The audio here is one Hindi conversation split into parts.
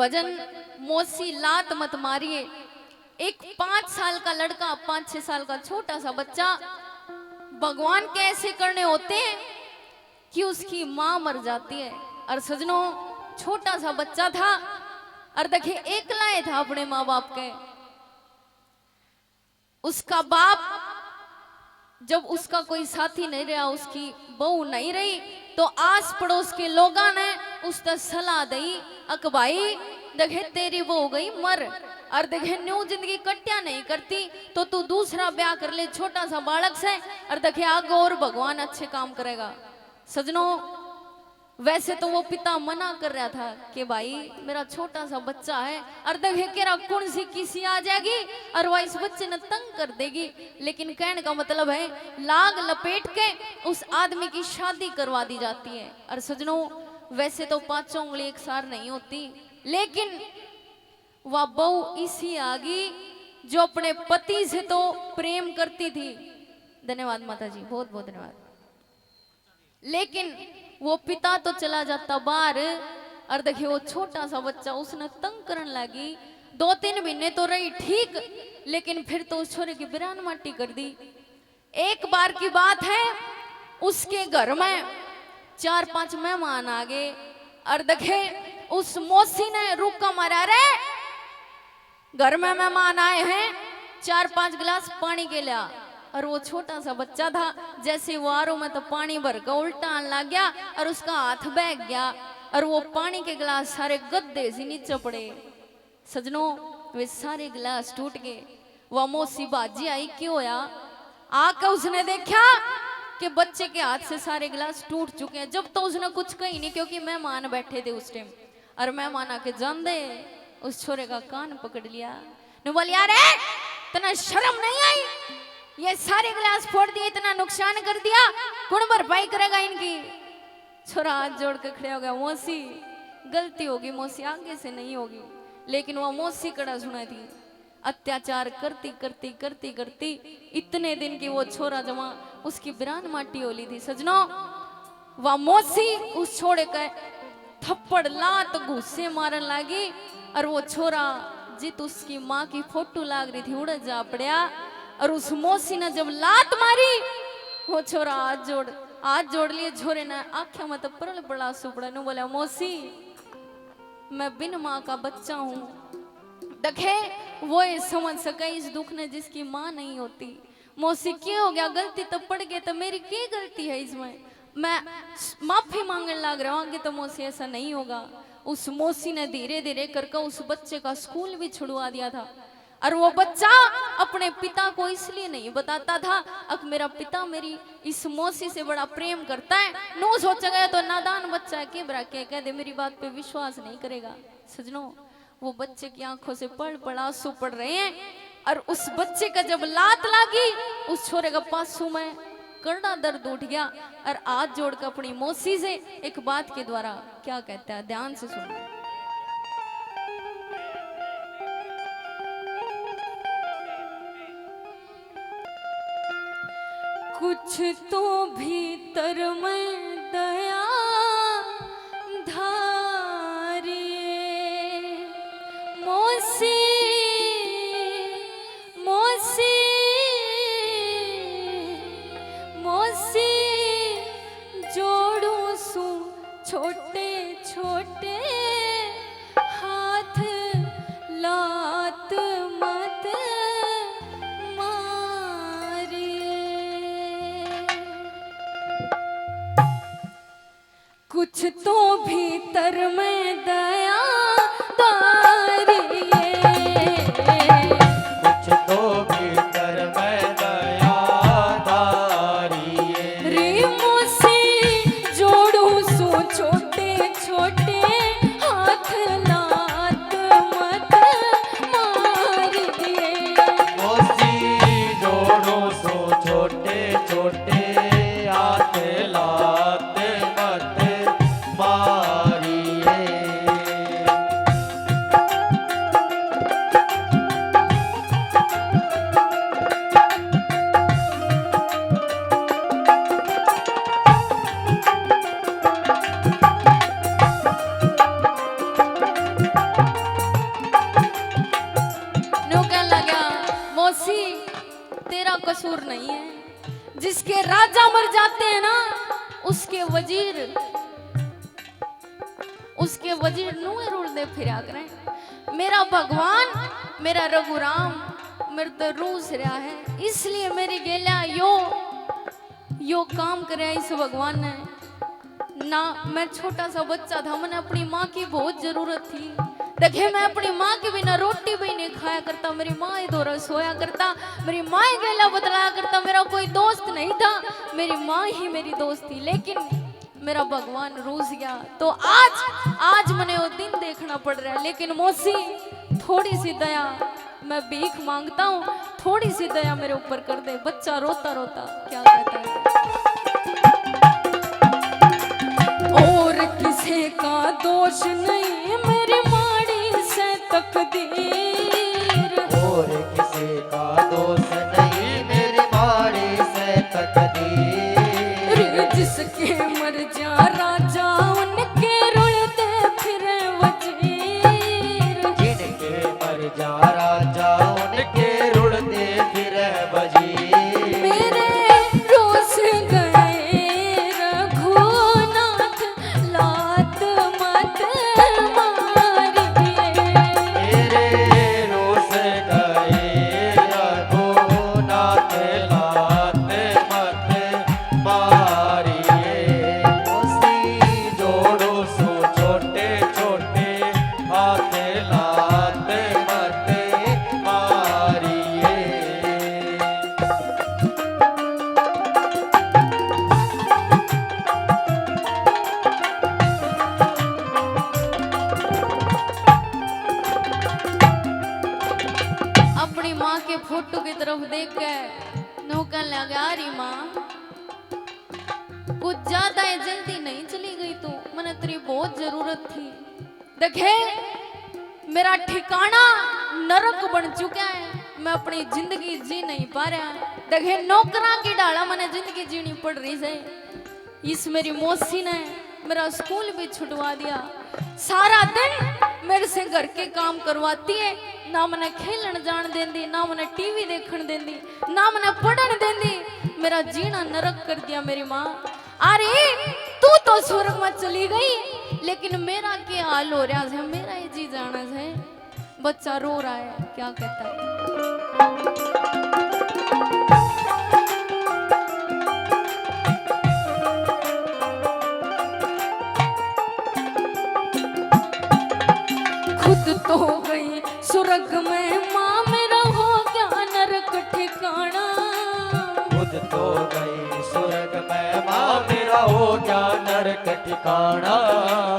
भजन मौसी लात मत मारिए। एक 5 साल का लड़का, 5-6 साल का छोटा सा बच्चा, भगवान के ऐसे करने होते हैं कि उसकी माँ मर जाती है। और सजनों, छोटा सा बच्चा था और देखिए एकला था अपने माँ बाप के। उसका बाप, जब उसका कोई साथी नहीं रहा, उसकी बहू नहीं रही, तो आस पड़ोस के लोगों ने उस पर सलाह दी, अक भाई देखे तेरी वो हो गई मर, और देखे न्यू जिंदगी कट्या नहीं करती तो तू दूसरा ब्याह कर ले छोटा सा बालक से, और देखे आगे और भगवान अच्छे काम करेगा। सजनों, वैसे तो वो पिता मना कर रहा था कि भाई मेरा छोटा सा बच्चा है और देखे केरा कौन सी किसी आ जाएगी और वह इस बच्चे ने तंग कर देगी, लेकिन कहने का मतलब है लाग लपेट के उस आदमी की शादी करवा दी जाती है। और सजनों, वैसे तो 5 उंगली एक सार नहीं होती, लेकिन वह बहू इसी आ गई जो अपने पति से तो प्रेम करती थी। धन्यवाद माता जी, बहुत बहुत धन्यवाद। लेकिन वो पिता तो चला जाता बाहर, और देखिए वो छोटा सा बच्चा उसने तंग करने लगी। 2-3 महीने तो रही ठीक, लेकिन फिर तो उस छोरे की बिरान माटी कर दी। एक बार की बात है, उसके घर में 4-5 मेहमान आ गए, और देखे उस मौसी ने रुका मारा, रे घर में मेहमान आए हैं, 4-5 गिलास पानी के लिया। और वो छोटा सा बच्चा था, जैसे वो आरो में तो पानी भर का उल्टा आने लग गया और उसका हाथ बह गया और वो पानी के गिलास सारे गद्दे से नीचे पड़े। सजनों, वे सारे गिलास टूट गए। वह मौसी बाजी आई, क्यों होया? आकर उसने देखा कि बच्चे के हाथ से सारे गिलास टूट चुके हैं। जब तो उसने कुछ कही नहीं, क्योंकि मेहमान बैठे थे उस टाइम, और मेहमान आके जान दे उस छोरे का कान पकड़ लिया, ने बोल यार तना शर्म नहीं आई, ये सारे गिलास फोड़ दिए, इतना नुकसान कर दिया, कौन भरपाई करेगा इनकी? छोरा हाथ जोड़ के खड़े हो गया, मौसी गलती होगी, मौसी आगे से नहीं होगी। लेकिन वह मौसी कड़ा सुना थी, अत्याचार करती करती करती करती इतने दिन की वो छोरा जमा उसकी बिरान माटी होली थी। सजनों, वह मौसी उस छोरे का थप्पड़ लात घुस्से मारन लगी, और वो छोरा जित उसकी माँ की फोटो लाग रही थी उड़ जा पड़या। और उस मौसी ने जब लात मारी, वो छोरा हाथ जोड़ लिए। छोरे ने आख्या में तो परल बड़ा सुपड़ा नु बोला, मौसी मैं बिन माँ का बच्चा हूँ। देखे वो ये समझ सके इस दुख ने जिसकी माँ नहीं होती। मौसी क्या हो गया, गलती तो पड़ गई, तो मेरी क्या गलती है इसमें? मैं माफी मांगने लग रहा हूँ, आगे तो मौसी ऐसा नहीं होगा। उस मौसी ने धीरे धीरे करके उस बच्चे का स्कूल भी छुड़वा दिया था। और वो बच्चा अपने पिता को इसलिए नहीं बताता था, अब मेरा पिता मेरी इस मौसी से बड़ा प्रेम करता है। नो सोचा गया तो नादान बच्चा है, के बरा के कह दे मेरी बात पे विश्वास नहीं करेगा। सजनों, वो बच्चे की आंखों से पड़ आंसू पड़ रहे हैं। और उस बच्चे का जब लात लगी, उस छोरे का पासू में करड़ा दर्द उठ गया, और हाथ जोड़कर अपनी मौसी से एक बात के द्वारा क्या कहता है, ध्यान से सुनो। कुछ तो भीतर में दया धारिए, मौसी मौसी मौसी जोड़ू सू छोटे छोटे हाथ, लात मत कुछ तो भीतर में दया तारिए, कुछ तो भीतर में दया तारिए। रे मौसी जोड़ू सो छोटे छोटे हाथ, लात मत मारिए। मौसी जोड़ो सो छोटे छोटे हाथ, लात मत मारिए। जिसके राजा मर जाते हैं ना, उसके वजीर नुए रुलदे फिरा करें। मेरा भगवान, मेरा रघुराम मेरे तो रूस रहा है, इसलिए मेरी गेला यो काम करे इस भगवान ने ना। मैं छोटा सा बच्चा था, मैंने अपनी माँ की बहुत जरूरत थी। देखे मैं अपनी माँ के बिना रोटी भी नहीं खाया करता, मेरी माँ ही दौरा सोया करता, मेरी माँ ही गेला बदलाया करता, मेरा कोई दोस्त नहीं था, मेरी माँ ही मेरी दोस्त थी। लेकिन मेरा भगवान रूस गया, तो आज मैंने वो दिन देखना पड़ रहा है। लेकिन मौसी थोड़ी सी दया, मैं भीख मांगता हूँ, थोड़ी सी दया मेरे ऊपर कर दे। बच्चा रोता रोता क्या कहता है, और किसी का दोष नहीं मेरी माड़ी से तकदीर, और किसी का दोष नहीं मेरी माड़ी से तकदीर। जिसके मर जा राजा उनके रुलते फिरे वजीर, जिनके मर जा राजा उनके रुलते फिरे वजीर। मेरे रोस गए रघुनाथ लात मत मारिए, मेरे रोस गए रघुनाथ लात मत मारिए। उसी जोड़ो सो छोटे छोटे हाथ लात मत मारिए। अपनी माँ के फोटो की तरफ देख के नौकन लगा, अरे माँ कुछ ज्यादा ही जल्दी नहीं चली गई तू, मैंने तेरी बहुत जरूरत थी। देखे मेरा ठिकाना नरक बन चुका है, मैं अपनी जिंदगी जी नहीं पा रहा। देखे नौकरा की डाला मैंने जिंदगी जीनी पड़ रही है। इस मेरी मौसी ने मेरा स्कूल भी छुटवा दिया, सारा दिन मेरे से घर के काम करवाती है, ना मैंने खेलन जान देंदी, ना मैंने टीवी देखने देंदी, ना मैंने पढ़न देंदी। मेरा जीना नरक कर दिया मेरी माँ। अरे तू तो स्वर्ग में चली गई, लेकिन मेरा क्या हाल हो रहा है, मेरा ये जी जाना है। बच्चा रो रहा है, क्या कहता है, खुद तो गई स्वर्ग में माँ, मेरा हो क्या नरक ठिकाना। खुद तो गई स्वर्ग में माँ, मेरा हो क्या नरक ठिकाना।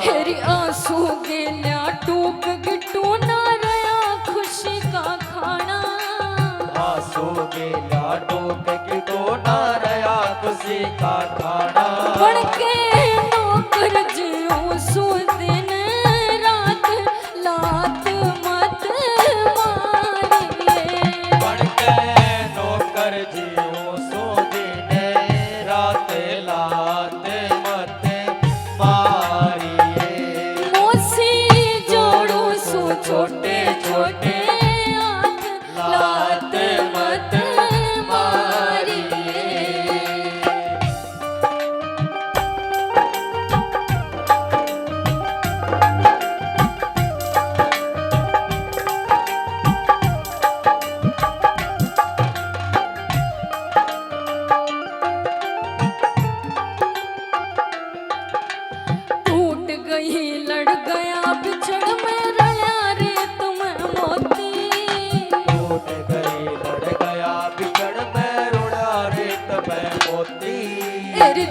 हेरी आंसू गेल्या टूक गिट्टू ना रहा खुशी का खाना, आंसू गेल्या टूक गिट्टू ना रहा खुशी का खाना। बन के नौकर जियो सो दिन रात लात मत मारिए, बन के नौकर जियो सो दिन रात लात मत मारिए। मौसी जोड़ो सो छोटे छोटे हाथ लात मत मारिए। टूट गई लड़ गया बिछड़ में रला रे तुम्हें मोती, टूट गई लड़ गया बिछड़ में रुड़ा रेत में मोती। तेरी